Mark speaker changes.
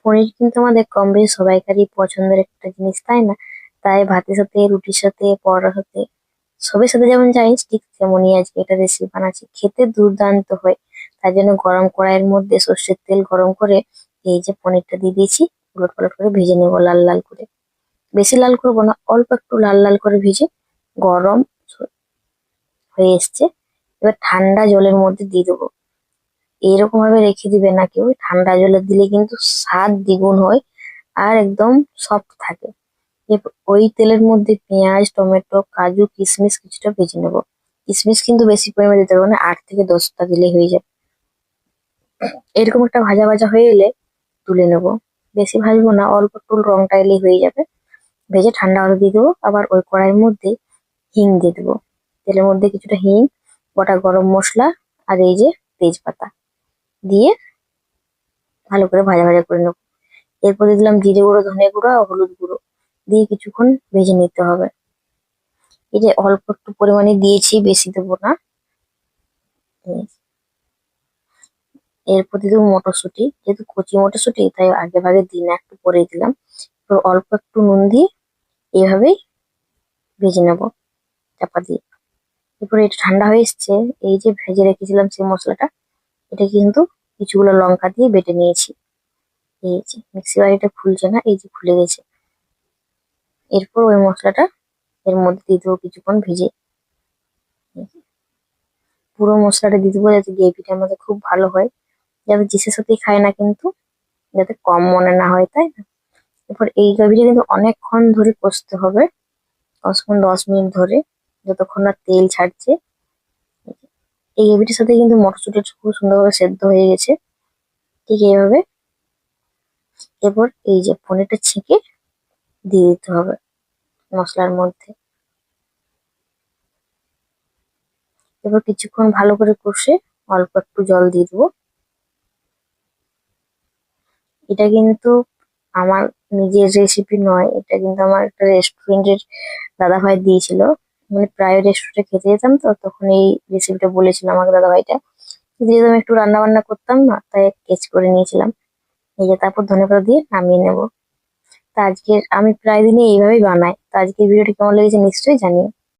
Speaker 1: পনির কিন্তু আমাদের কম বেশি সবাইকারই পছন্দের একটা জিনিস, তাই না? তাই ভাতের সাথে, রুটির সাথে, পরোটার সাথে, সবের সাথে যেমন জানিস ঠিক তেমনই আজকে এটা রেসিপি বানাচ্ছি। খেতে দুর্দান্ত হয়। তার জন্য গরম কড়াইয়ের মধ্যে সর্ষের তেল গরম করে এই যে পনিরটা দিয়ে দিয়েছি। উলট পালট করে ভেজে নেবো লাল লাল করে। বেশি লাল করবো না, অল্প একটু লাল লাল করে ভেজে গরম হয়ে এসছে। এবার ঠান্ডা জলের মধ্যে দিয়ে দেবো। এইরকম ভাবে রেখে দিবে না কেউ, ঠান্ডা জলে দিলে কিন্তু স্বাদ দ্বিগুণ হয় আর একদম সফট থাকে। ওই তেলের মধ্যে পেঁয়াজ, টমেটো, কাজু, কিশমিশ কিছুটা ভেজে নেবো। কিশমিশ কিন্তু বেশি পরিমাণে দিতে হবে না, 8 থেকে 10টা দিলেই হয়ে যাবে। এরকম একটা ভাজা ভাজা হয়ে এলে তুলে নেবো। বেশি ভাজবো না, অল্প একটু রংটা এলেই হয়ে যাবে। ভেজে ঠান্ডা হতে দিয়ে দেবো। আবার ওই কড়াইয়ের মধ্যে হিং দিয়ে দেবো। তেলের মধ্যে কিছুটা হিং, গোটা গরম মশলা আর এই যে তেজপাতা দিয়ে ভালো করে ভাজা ভাজা করে নেবো। এরপর দিয়ে দিলাম জিরে গুঁড়ো, ধনে গুঁড়ো আর হলুদ গুঁড়ো দিয়ে কিছুক্ষণ ভেজে নিতে হবে। এই যে অল্প একটু পরিমাণে দিয়েছি, বেশি দেবো না। এই, এরপর দিয়ে দেবো মটরশুঁটি। যেহেতু কচি মটরশুঁটি তাই আগে ভাগে দিই না, একটু পরেই দিলাম। তো অল্প একটু নুন দিয়ে এইভাবেই ভেজে নেবো চাপা দিয়ে। এরপরে এটা ঠান্ডা হয়ে এসছে। এই যে ভেজে রেখেছিলাম সেই মশলাটা, এটা কিন্তু কিছুগুলো লঙ্কা দিয়ে বেটে নিয়েছি। এই যে মিক্সি বাড়িটা খুলছে না, এই যে খুলে গেছে। এরপর ওই মশলাটা এর মধ্যে দিয়ে দেবো কিছুক্ষণ ভেজে। পুরো মশলাটা দিয়ে দেবো যাতে গ্রেভিটা আমাদের খুব ভালো হয়, যাতে ডিশের সাথেই খায় না কিন্তু, যাতে কম মনে না হয়, তাই না? এরপর এই গ্রেভিটা কিন্তু অনেকক্ষণ ধরে কষতে হবে, কমসে কম 10 মিনিট ধরে, যতক্ষণ না তেল ছাড়ছে। এই গ্রেভিটার সাথে কিন্তু মটরশুঁটিটা খুব সুন্দরভাবে সেদ্ধ হয়ে গেছে। ঠিক এইভাবে এরপর এই যে পনিরটা ছেঁকে দিয়ে দিতে হবে মশলার মধ্যে। এরপর কিছুক্ষণ ভালো করে কষে অল্প একটু জল দিয়ে দেবো। এটা কিন্তু আমার নিজের রেসিপি নয়, এটা কিন্তু আমার একটা রেস্টুরেন্টের দাদাভাই দিয়েছিল। মানে প্রায় রেস্টুরেন্টে খেতে যেতাম, তো তখন এই রেসিপিটা বলেছিল আমাকে দাদাভাইটা। কিন্তু যেহেতু আমি একটু রান্না বান্না করতাম না, তাই স্কেচ করে নিয়েছিলাম। এই যে তারপর ধনেপাতা দিয়ে নামিয়ে নেবো। তা আজকের আমি প্রায় দিনই এইভাবেই বানাই। তো আজকের ভিডিওটি কেমন লেগেছে নিশ্চয়ই জানিও।